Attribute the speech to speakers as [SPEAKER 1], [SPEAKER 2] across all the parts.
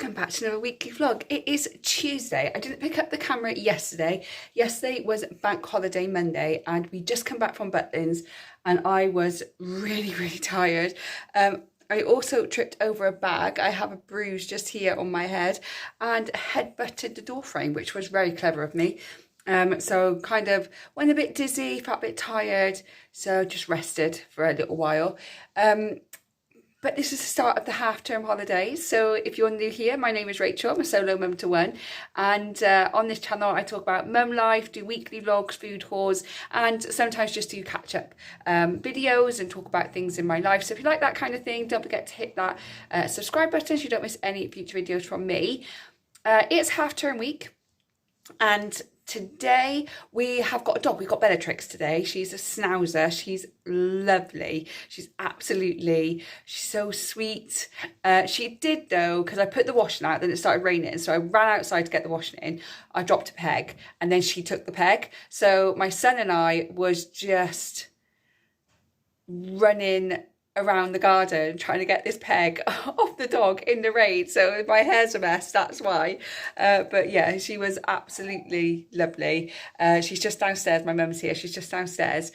[SPEAKER 1] Welcome back to another weekly vlog. It is Tuesday. I didn't pick up the camera yesterday. Yesterday was Bank Holiday Monday and we just come back from Butlins and I was really tired. I also tripped over a bag. I have a bruise just here on my head and head-butted the door frame, which was very clever of me. So kind of went a bit dizzy, felt a bit tired, so just rested for a little while. But this is the start of the half-term holidays. So if you're new here, my name is Rachel. I'm a solo mum to one. And on this channel, I talk about mum life, do weekly vlogs, food hauls, and sometimes just do catch-up videos and talk about things in my life. So if you like that kind of thing, don't forget to hit that subscribe button so you don't miss any future videos from me. It's half-term week. And today we have got a dog. We've got Bellatrix today. She's a schnauzer. She's lovely. She's so sweet. She did though, because I put the washing out, then it started raining. So I ran outside to get the washing in. I dropped a peg and then she took the peg. So my son and I was just running around the garden trying to get this peg off the dog in the rain, so my hair's a mess, that's why. But yeah, she was absolutely lovely. She's just downstairs, my mum's here, she's just downstairs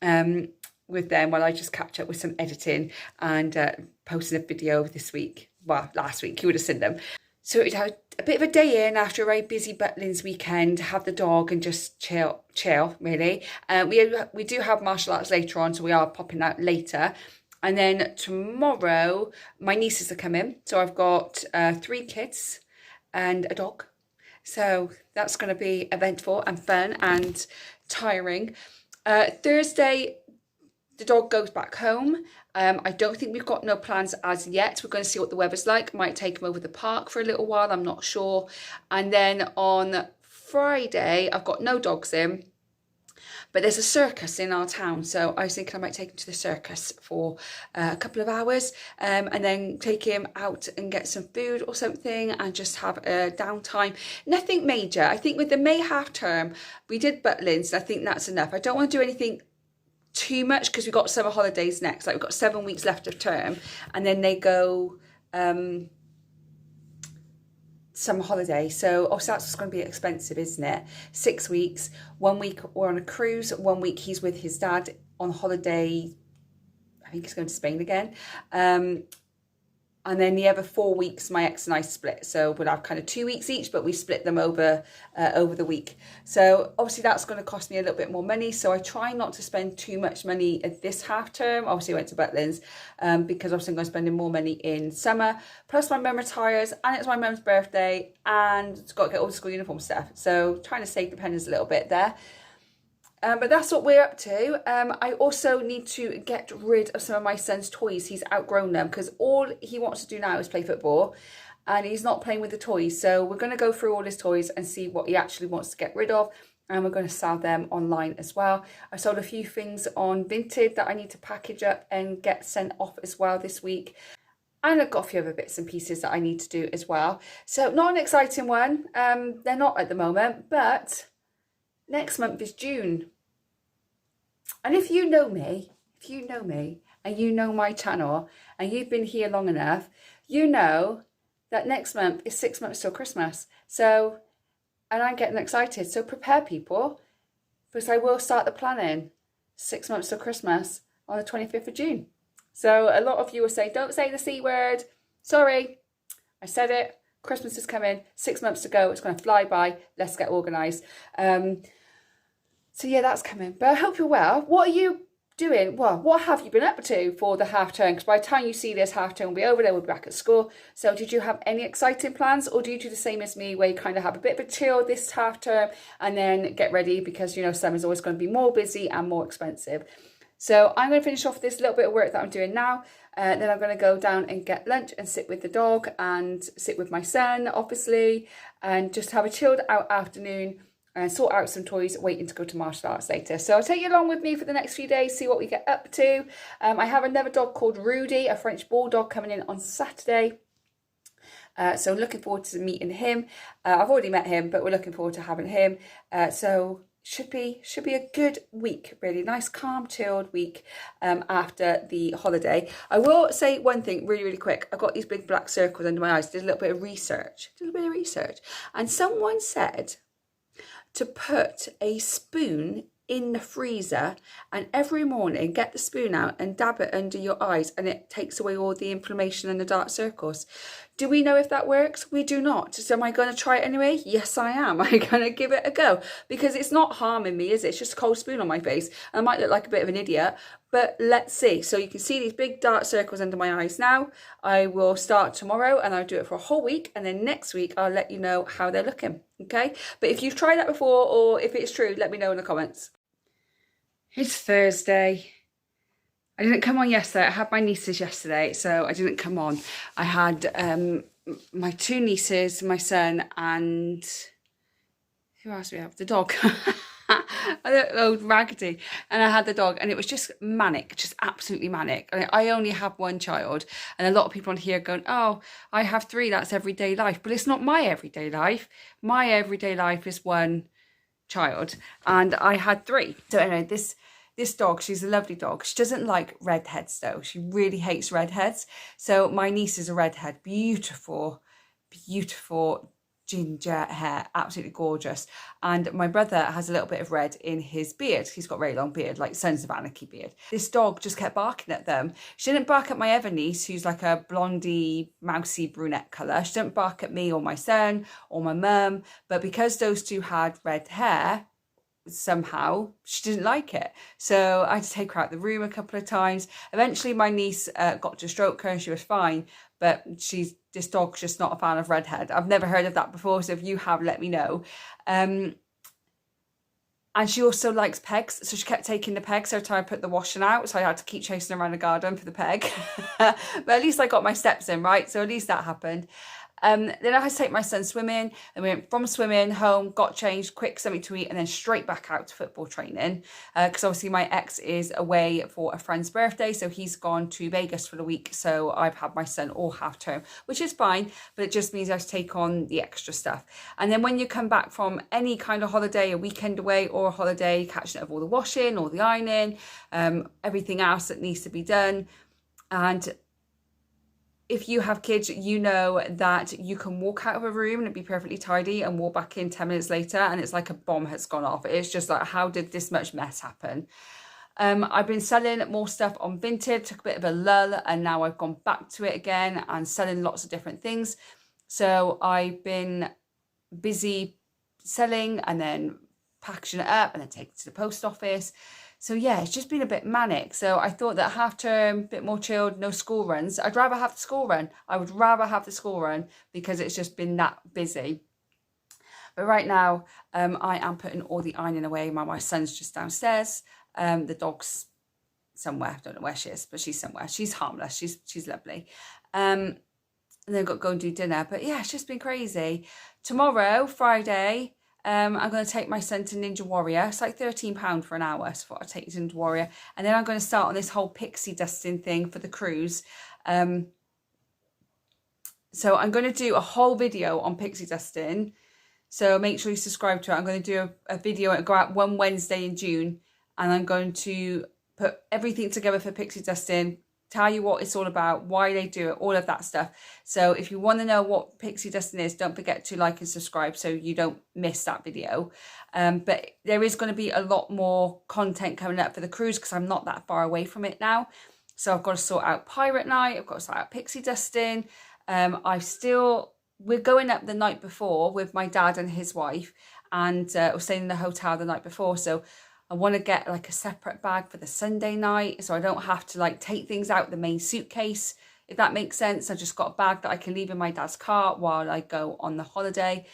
[SPEAKER 1] with them while I just catch up with some editing and posting a video this week. Well, last week you would have seen them. So it had a bit of a day in after a very busy Butlins weekend, have the dog and just chill really. We do have martial arts later on, so we are popping out later. And then tomorrow, my nieces are coming. So I've got 3 kids and a dog. So that's going to be eventful and fun and tiring. Thursday, the dog goes back home. I don't think we've got no plans as yet. We're going to see what the weather's like. Might take him over the park for a little while. I'm not sure. And then on Friday, I've got no dogs in. But there's a circus in our town, so I was thinking I might take him to the circus for a couple of hours and then take him out and get some food or something and just have a downtime. Nothing major. I think with the May half term, we did Butlins. I think that's enough. I don't want to do anything too much because we've got summer holidays next. Like we've got 7 weeks left of term and then they go summer holiday, so obviously that's going to be expensive, isn't it? 6 weeks, 1 week we're on a cruise, 1 week he's with his dad on holiday. I think he's going to Spain again, and then the other 4 weeks my ex and I split, so we'll have kind of 2 weeks each, but we split them over the week. So obviously that's going to cost me a little bit more money, so I try not to spend too much money at this half term. Obviously I went to Butlins because obviously I'm going to spend more money in summer, plus my mum retires and it's my mum's birthday and it's got to get all the school uniform stuff, so trying to save the pennies a little bit there. But that's what we're up to. I also need to get rid of some of my son's toys. He's outgrown them because all he wants to do now is play football and he's not playing with the toys. So we're going to go through all his toys and see what he actually wants to get rid of. And we're going to sell them online as well. I sold a few things on Vinted that I need to package up and get sent off as well this week. And I've got a few other bits and pieces that I need to do as well. So not an exciting one. They're not at the moment, but next month is June. And if you know me and you know my channel and you've been here long enough, you know that next month is 6 months till Christmas. So, and I'm getting excited. So prepare people, because I will start the planning 6 months till Christmas on the 25th of June. So a lot of you will say, don't say the C word. Sorry, I said it. Christmas is coming, 6 months to go. It's going to fly by. Let's get organised. So yeah, that's coming. But I hope you're well. What are you doing? Well, what have you been up to for the half term? Because by the time you see this, half term will be over, they will be back at school. So did you have any exciting plans, or do you do the same as me where you kind of have a bit of a chill this half term and then get ready because you know summer's always going to be more busy and more expensive? So I'm going to finish off this little bit of work that I'm doing now. Then I'm going to go down and get lunch and sit with the dog and sit with my son, obviously, and just have a chilled out afternoon and sort out some toys, waiting to go to martial arts later. So I'll take you along with me for the next few days, see what we get up to. I have another dog called Rudy, a French bulldog, coming in on Saturday. So looking forward to meeting him. I've already met him, but we're looking forward to having him. So should be a good week, really nice, calm, chilled week after the holiday. I will say one thing really quick. I've got these big black circles under my eyes. Did a little bit of research, and someone said to put a spoon in the freezer and every morning get the spoon out and dab it under your eyes, and it takes away all the inflammation and the dark circles. Do we know if that works? We do not. So am I going to try it anyway? Yes, I am. I'm going to give it a go because it's not harming me, is it? It's just a cold spoon on my face. I might look like a bit of an idiot, but let's see. So you can see these big dark circles under my eyes now. I will start tomorrow and I'll do it for a whole week. And then next week, I'll let you know how they're looking. Okay. But if you've tried that before or if it's true, let me know in the comments. It's Thursday. I didn't come on yesterday. I had my nieces yesterday, so I didn't come on. I had my two nieces, my son, and who else do we have? The dog. I don't know, Raggedy. And I had the dog, and it was just manic, just absolutely manic. I only have one child, and a lot of people on here going, oh, I have three, that's everyday life. But it's not my everyday life. My everyday life is one child, and I had three. So anyway, this dog, she's a lovely dog. She doesn't like redheads though. She really hates redheads. So my niece is a redhead, beautiful ginger hair, absolutely gorgeous. And my brother has a little bit of red in his beard. He's got a very long beard, like Sons of Anarchy beard. This dog just kept barking at them. She didn't bark at my other niece, who's like a blondie, mousy brunette colour. She didn't bark at me or my son or my mum. But because those two had red hair, somehow she didn't like it, so I had to take her out the room a couple of times. Eventually my niece got to stroke her and she was fine, but this dog's just not a fan of redhead. I've never heard of that before, so if you have, let me know. And she also likes pegs, so she kept taking the pegs every time I put the washing out, so I had to keep chasing her around the garden for the peg. But at least I got my steps in, right? So at least that happened. Then I had to take my son swimming, and we went from swimming home, got changed, quick something to eat, and then straight back out to football training. Because obviously my ex is away for a friend's birthday, so he's gone to Vegas for the week. So I've had my son all half term, which is fine, but it just means I have to take on the extra stuff. And then when you come back from any kind of holiday, a weekend away or a holiday, catching up of all the washing, all the ironing, everything else that needs to be done. And if you have kids, you know that you can walk out of a room and it'd be perfectly tidy and walk back in 10 minutes later and it's like a bomb has gone off. It's just like, how did this much mess happen? I've been selling more stuff on Vinted, took a bit of a lull, and now I've gone back to it again and selling lots of different things. So I've been busy selling and then packaging it up and then taking it to the post office. So yeah, it's just been a bit manic. So I thought that half term, a bit more chilled, no school runs. I'd rather have the school run. I would rather have the school run because it's just been that busy. But right now, I am putting all the ironing away. My son's just downstairs. The dog's somewhere. I don't know where she is, but she's somewhere. She's harmless. She's lovely. And then I've got to go and do dinner. But yeah, it's just been crazy. Tomorrow, Friday, I'm going to take my son to Ninja Warrior. It's like £13 for an hour. So I thought I'd take you to Ninja Warrior. And then I'm going to start on this whole pixie dusting thing for the cruise. So I'm going to do a whole video on pixie dusting. So make sure you subscribe to it. I'm going to do a video. It'll go out one Wednesday in June. And I'm going to put everything together for pixie dusting, tell you what it's all about, why they do it, all of that stuff. So if you want to know what pixie dusting is, don't forget to like and subscribe so you don't miss that video. But there is going to be a lot more content coming up for the cruise because I'm not that far away from it now. So I've got to sort out pirate night. I've got to sort out pixie dusting. We're going up the night before with my dad and his wife, and we're staying in the hotel the night before. So I want to get like a separate bag for the Sunday night so I don't have to like take things out the main suitcase, if that makes sense. I just got a bag that I can leave in my dad's car while I go on the holiday,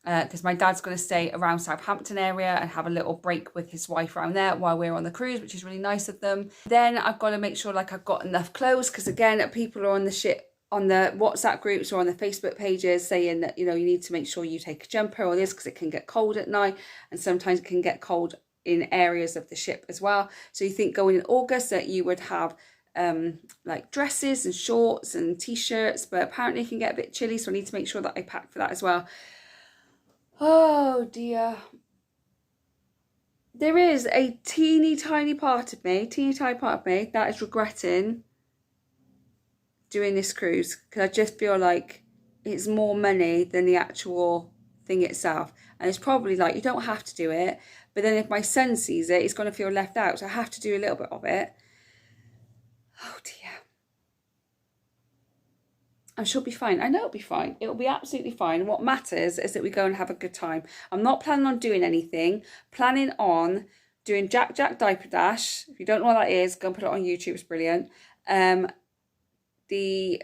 [SPEAKER 1] because my dad's going to stay around Southampton area and have a little break with his wife around there while we're on the cruise, which is really nice of them. Then I've got to make sure like I've got enough clothes, because again, people are on the WhatsApp groups or on the Facebook pages saying that, you know, you need to make sure you take a jumper or this because it can get cold at night, and sometimes it can get cold in areas of the ship as well. So you think going in August that you would have like dresses and shorts and t-shirts, but apparently it can get a bit chilly, so I need to make sure that I pack for that as well. Oh dear. There is a teeny tiny part of me that is regretting doing this cruise, because I just feel like it's more money than the actual thing itself. And it's probably like, you don't have to do it, but then if my son sees it, he's going to feel left out. So I have to do a little bit of it. Oh dear. I shall be fine. I know it'll be fine. It'll be absolutely fine. What matters is that we go and have a good time. I'm not planning on doing anything. Planning on doing Jack Jack Diaper Dash. If you don't know what that is, go and put it on YouTube. It's brilliant. The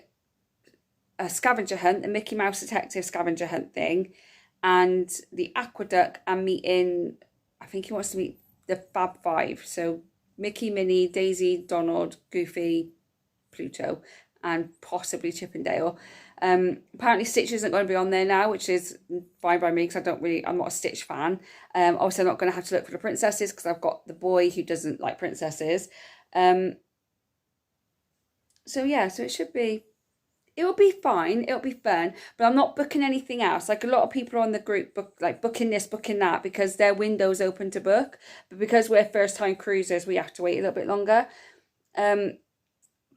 [SPEAKER 1] scavenger hunt, the Mickey Mouse Detective scavenger hunt thing, and the aqueduct, and meeting, I think he wants to meet the Fab Five. So Mickey, Minnie, Daisy, Donald, Goofy, Pluto, and possibly Chip and Dale. Apparently Stitch isn't going to be on there now, which is fine by me, because I'm not a Stitch fan. Also, I'm not going to have to look for the princesses, because I've got the boy who doesn't like princesses. So yeah, so it'll be fine, it'll be fun, but I'm not booking anything else. Like, a lot of people on the group booking this, booking that, because their window's open to book. But because we're first time cruisers, we have to wait a little bit longer.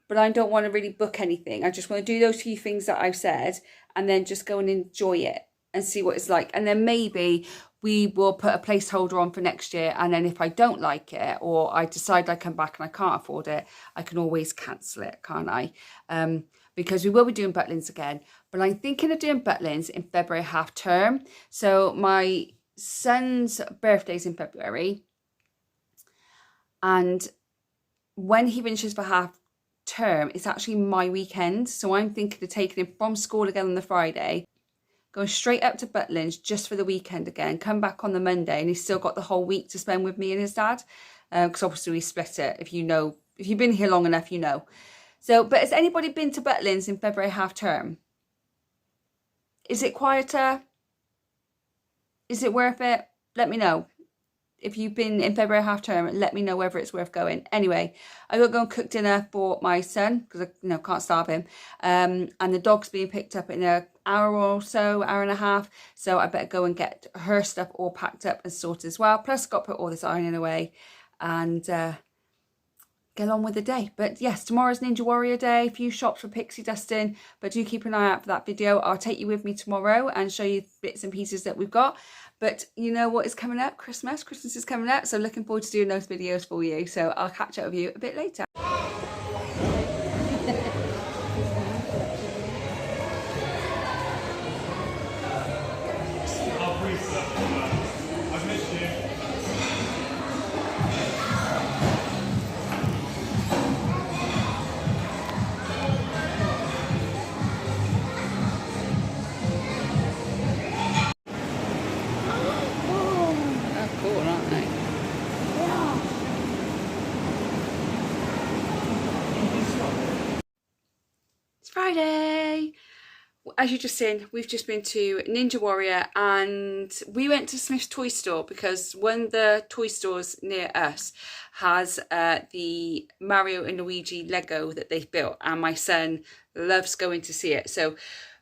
[SPEAKER 1] But I don't want to really book anything. I just want to do those few things that I've said, and then just go and enjoy it and see what it's like. And then maybe we will put a placeholder on for next year. And then if I don't like it, or I decide I come back and I can't afford it, I can always cancel it, can't I? Because we will be doing Butlins again. But I'm thinking of doing Butlins in February half term. So my son's birthday's in February. And when he finishes for half term, it's actually my weekend. So I'm thinking of taking him from school again on the Friday, going straight up to Butlins just for the weekend again, come back on the Monday, and he's still got the whole week to spend with me and his dad. Because obviously we split it. If you've been here long enough, you know. So, but has anybody been to Butlins in February half term? Is it quieter? Is it worth it? Let me know. If you've been in February half term, let me know whether it's worth going. Anyway, I got to go and cook dinner for my son, because I can't starve him. And the dog's being picked up in an hour or so, hour and a half. So I better go and get her stuff all packed up and sorted as well. Plus, I've got to put all this ironing away and get on with the day. But yes, tomorrow's Ninja Warrior Day. A few shops for pixie dusting, but do keep an eye out for that video. I'll take you with me tomorrow and show you bits and pieces that we've got. But you know what is coming up? Christmas is coming up, so looking forward to doing those videos for you. So I'll catch up with you a bit later. Friday. As you just seen, we've just been to Ninja Warrior, and we went to Smith's toy store because one of the toy stores near us has the Mario and Luigi Lego that they've built, and my son loves going to see it. So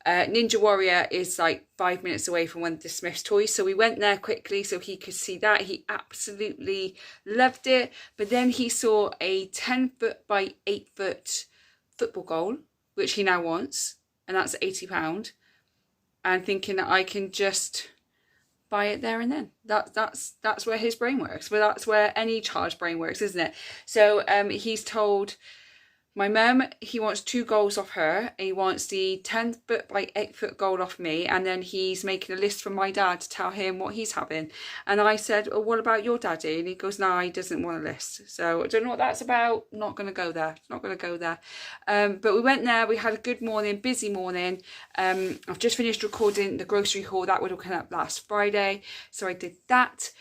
[SPEAKER 1] Ninja Warrior is like 5 minutes away from one of the Smith's toys, so we went there quickly so he could see that. He absolutely loved it. But then he saw a 10-foot by 8-foot football goal, which he now wants, and that's £80. And thinking that I can just buy it there and then. That's where his brain works. But that's where any child's brain works, isn't it? So he's told my mum he wants 2 goals off her, and he wants the 10-foot by 8-foot goal off me, and then he's making a list for my dad to tell him what he's having. And I said, well, what about your daddy? And he goes, no, he doesn't want a list. So I don't know what that's about. Not going to go there. Not going to go there. But we went there. We had a good morning, busy morning. I've just finished recording the grocery haul. That would have come up last Friday. So I did that.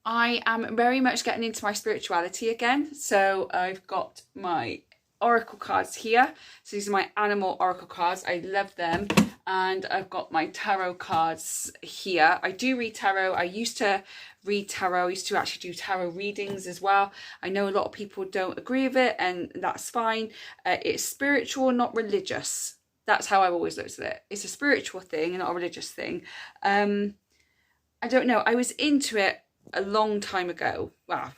[SPEAKER 1] I am very much getting into my spirituality again. So I've got my oracle cards here. So these are my animal oracle cards. I love them. And I've got my tarot cards here. I do read tarot. I used to read tarot. I used to actually do tarot readings as well. I know a lot of people don't agree with it, and that's fine. It's spiritual, not religious. That's how I've always looked at it. It's a spiritual thing and not a religious thing. I don't know, I was into it a long time ago. Well,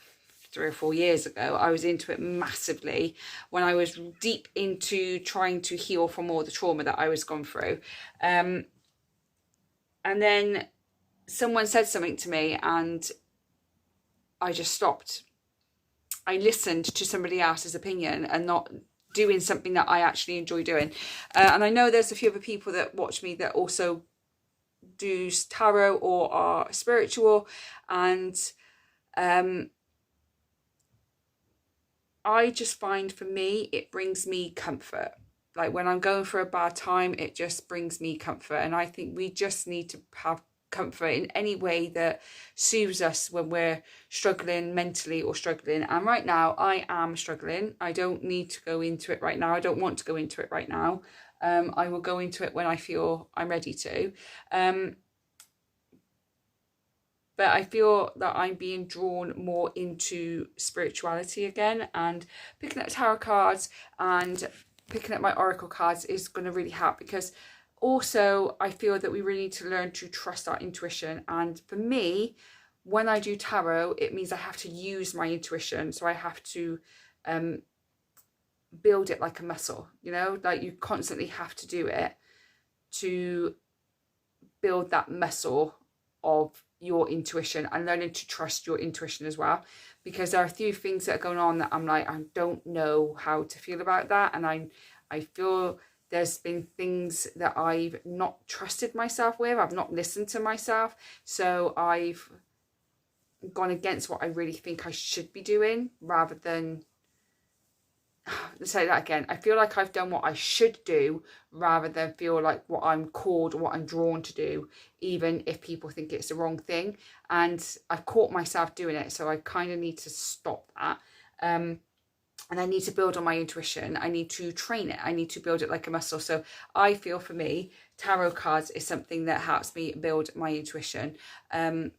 [SPEAKER 1] 3 or 4 years ago, I was into it massively when I was deep into trying to heal from all the trauma that I was gone through. And then someone said something to me and I just stopped. I listened to somebody else's opinion and not doing something that I actually enjoy doing. And I know there's a few other people that watch me that also do tarot or are spiritual, and I just find, for me, it brings me comfort. Like when I'm going through a bad time, it just brings me comfort. And I think we just need to have comfort in any way that soothes us when we're struggling mentally or struggling. And right now I am struggling. I don't need to go into it right now. I don't want to go into it right now. I will go into it when I feel I'm ready to. But I feel that I'm being drawn more into spirituality again, and picking up tarot cards and picking up my oracle cards is going to really help, because also I feel that we really need to learn to trust our intuition. And for me, when I do tarot, it means I have to use my intuition. So I have to build it like a muscle, you know, like you constantly have to do it to build that muscle of your intuition, and learning to trust your intuition as well, because there are a few things that are going on that I'm like, I don't know how to feel about that. And I feel there's been things that I've not trusted myself with. I've not listened to myself. So I've gone against what I really think I should be doing, rather than, let's say that again, I feel like I've done what I should do rather than feel like what I'm called or what I'm drawn to do, even if people think it's the wrong thing. And I've caught myself doing it, so I kind of need to stop that. And I need to build on my intuition. I need to train it. I need to build it like a muscle. So I feel, for me, tarot cards is something that helps me build my intuition. And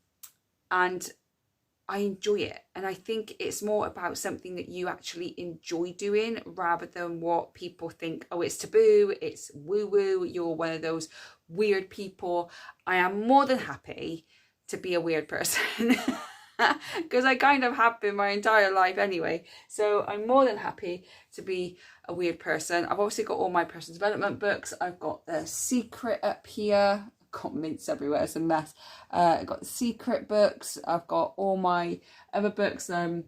[SPEAKER 1] I enjoy it. And I think it's more about something that you actually enjoy doing, rather than what people think, oh, it's taboo, it's woo-woo, you're one of those weird people. I am more than happy to be a weird person, because I kind of have been my entire life anyway. So I'm more than happy to be a weird person. I've obviously got all my personal development books. I've got The Secret up here. Got mints everywhere, it's a mess. I've got The Secret books. I've got all my other books. I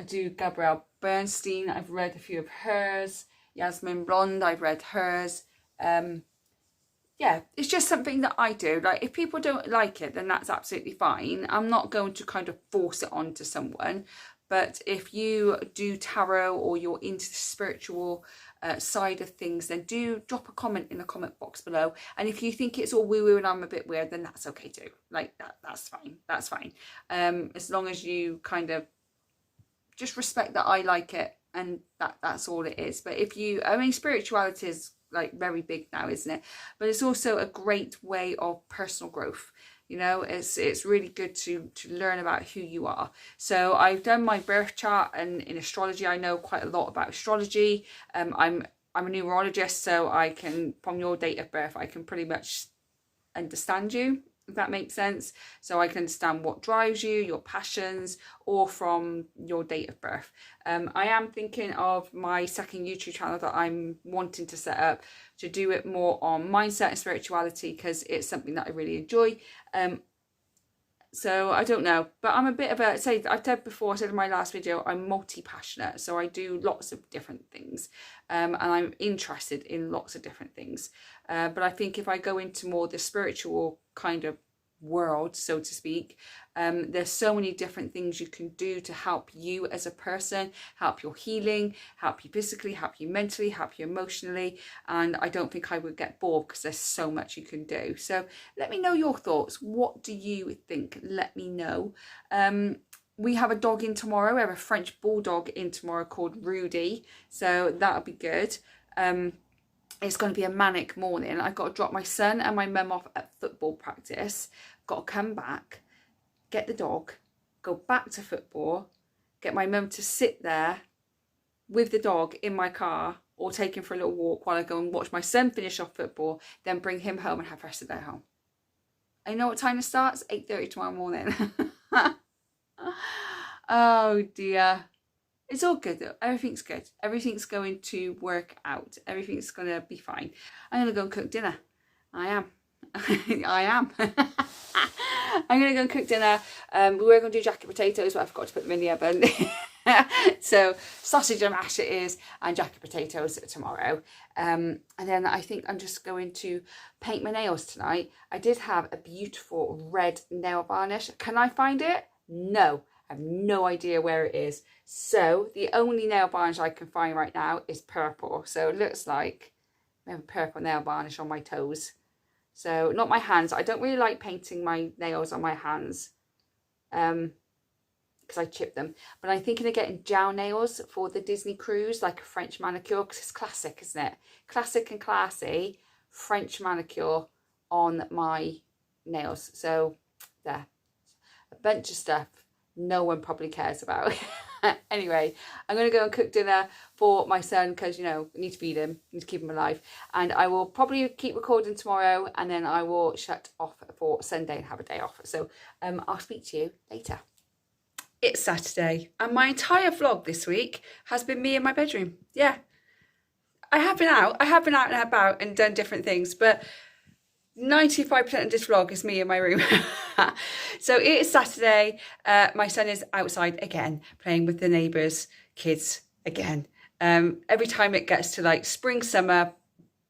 [SPEAKER 1] do Gabrielle Bernstein, I've read a few of hers. Yasmin Blonde, I've read hers. Yeah, it's just something that I do. Like, if people don't like it, then that's absolutely fine. I'm not going to kind of force it onto someone. But if you do tarot or you're into the spiritual side of things, then do drop a comment in the comment box below. And if you think it's all woo-woo and I'm a bit weird, then that's okay too. Like, that's fine. That's fine. As long as you kind of just respect that I like it, and that's all it is. But if you, I mean, spirituality is like very big now, isn't it? But it's also a great way of personal growth. You know, it's really good to learn about who you are. So I've done my birth chart, and in astrology I know quite a lot about astrology. I'm a numerologist, so I can, from your date of birth, I can pretty much understand you, if that makes sense. So I can understand what drives you, your passions, or from your date of birth. I am thinking of my second YouTube channel that I'm wanting to set up, to do it more on mindset and spirituality, because it's something that I really enjoy. So I don't know, but I'm a bit of a, say, I've said before, I said in my last video, I'm multi-passionate. So I do lots of different things, and I'm interested in lots of different things. But I think if I go into more the spiritual kind of world, so to speak, there's so many different things you can do to help you as a person, help your healing, help you physically, help you mentally, help you emotionally. And I don't think I would get bored, because there's so much you can do. So let me know your thoughts. What do you think? Let me know. We have a dog in tomorrow. We have a French bulldog in tomorrow called Rudy, so that'll be good. It's going to be a manic morning. I've got to drop my son and my mum off at football practice. Got to come back, get the dog, go back to football, get my mum to sit there with the dog in my car, or take him for a little walk while I go and watch my son finish off football, then bring him home and have the rest of the day home. I know what time it starts, 8:30 tomorrow morning. Oh dear. It's all good though. Everything's good. Everything's going to work out. Everything's going to be fine. I'm going to go and cook dinner. I am. I am. I'm going to go and cook dinner. We were going to do jacket potatoes, but I forgot to put them in the oven. So sausage and mash it is, and jacket potatoes tomorrow. And then I think I'm just going to paint my nails tonight. I did have a beautiful red nail varnish. Can I find it? No. I have no idea where it is. So the only nail varnish I can find right now is purple. So it looks like I have a purple nail varnish on my toes. So not my hands. I don't really like painting my nails on my hands because I chip them. But I'm thinking of getting gel nails for the Disney cruise, like a French manicure, because it's classic, isn't it? Classic and classy French manicure on my nails. So there, a bunch of stuff no one probably cares about. Anyway, I'm going to go and cook dinner for my son because, you know, I need to feed him, I need to keep him alive. And I will probably keep recording tomorrow, and then I will shut off for Sunday and have a day off. So I'll speak to you later. It's Saturday, and my entire vlog this week has been me in my bedroom. Yeah, I have been out and about and done different things, but 95% of this vlog is me in my room. So it is Saturday. My son is outside again, playing with the neighbours' kids again. Every time it gets to like spring, summer,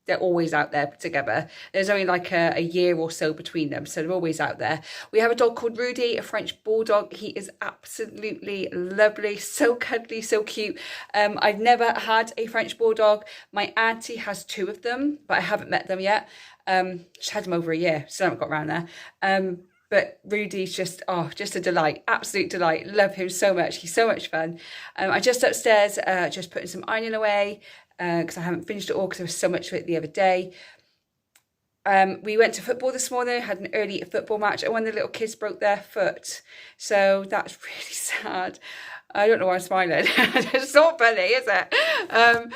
[SPEAKER 1] they're always out there together. There's only like a year or so between them, so they're always out there. We have a dog called Rudy, a French bulldog. He is absolutely lovely, so cuddly, so cute. I've never had a French bulldog. My auntie has 2 of them, but I haven't met them yet. She's had them over a year, so I haven't got around there. But Rudy's just a delight, absolute delight. Love him so much. He's so much fun. I just upstairs, just putting some ironing away because I haven't finished it all because there was so much of it the other day. We went to football this morning, had an early football match, and one of the little kids broke their foot. So that's really sad. I don't know why I'm smiling. It's not funny, is it?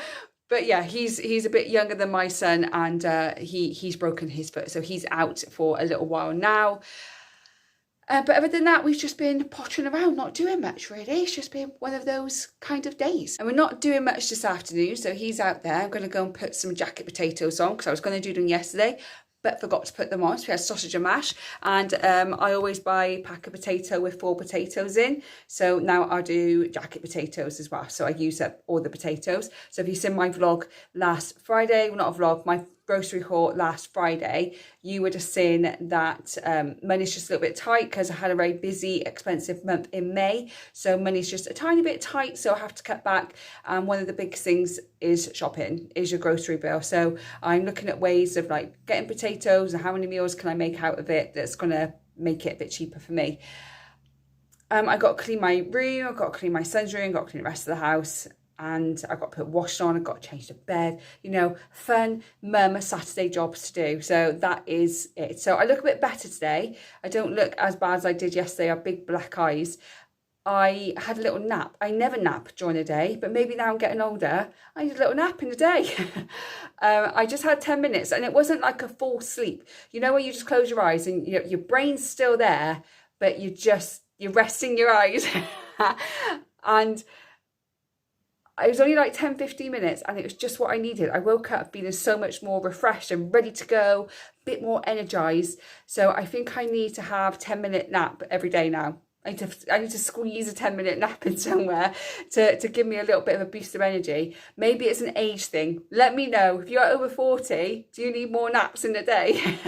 [SPEAKER 1] But yeah, he's a bit younger than my son, and he's broken his foot. So he's out for a little while now. But other than that, we've just been pottering around, not doing much really. It's just been one of those kind of days. And we're not doing much this afternoon, so he's out there. I'm going to go and put some jacket potatoes on because I was going to do them yesterday, but forgot to put them on. So we had sausage and mash, and I always buy a pack of potato with 4 potatoes in. So now I'll do jacket potatoes as well. So I use up all the potatoes. So if you've seen my vlog last Friday, well, not a vlog, my grocery haul last Friday, you would have seen that money's just a little bit tight because I had a very busy, expensive month in May. So money's just a tiny bit tight, so I have to cut back. And one of the big things is shopping, is your grocery bill. So I'm looking at ways of like getting potatoes and how many meals can I make out of it that's going to make it a bit cheaper for me. I got to clean my room, I've got to clean my son's room, I've got to clean the rest of the house. And I've got to put wash on, I've got to change the bed, you know, fun mum Saturday jobs to do. So that is it. So I look a bit better today. I don't look as bad as I did yesterday. I have big black eyes. I had a little nap. I never nap during the day, but maybe now I'm getting older, I need a little nap in the day. I just had 10 minutes and it wasn't like a full sleep. You know, when you just close your eyes and your brain's still there, but you're resting your eyes. And it was only like 10-15 minutes and it was just what I needed. I woke up feeling so much more refreshed and ready to go, a bit more energized. So I think I need to have a 10-minute nap every day now. I need to squeeze a 10-minute nap in somewhere to give me a little bit of a boost of energy. Maybe it's an age thing. Let me know. If you're over 40, do you need more naps in a day?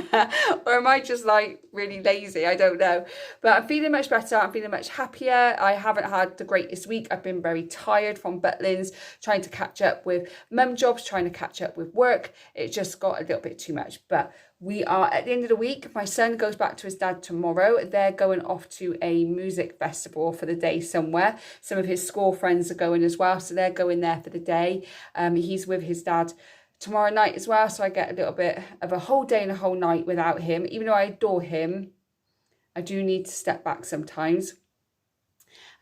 [SPEAKER 1] Or am I just like really lazy? I don't know. But I'm feeling much better. I'm feeling much happier. I haven't had the greatest week. I've been very tired from Butlins, trying to catch up with mum jobs, trying to catch up with work. It just got a little bit too much. But we are at the end of the week. My son goes back to his dad tomorrow. They're going off to a music festival for the day somewhere. Some of his school friends are going as well, so they're going there for the day. He's with his dad tomorrow night as well, so I get a little bit of a whole day and a whole night without him. Even though I adore him, I do need to step back sometimes.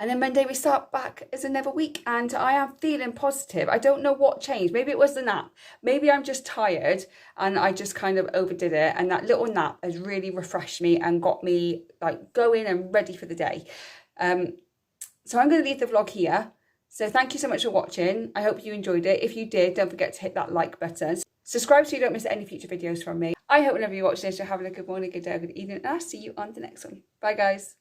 [SPEAKER 1] And then Monday we start back as another week, and I am feeling positive. I don't know what changed. Maybe it was the nap. Maybe I'm just tired and I just kind of overdid it. And that little nap has really refreshed me and got me like going and ready for the day. So I'm going to leave the vlog here. So thank you so much for watching. I hope you enjoyed it. If you did, don't forget to hit that like button. Subscribe so you don't miss any future videos from me. I hope whenever you watch this, you're having a good morning, good day, good evening, and I'll see you on the next one. Bye, guys.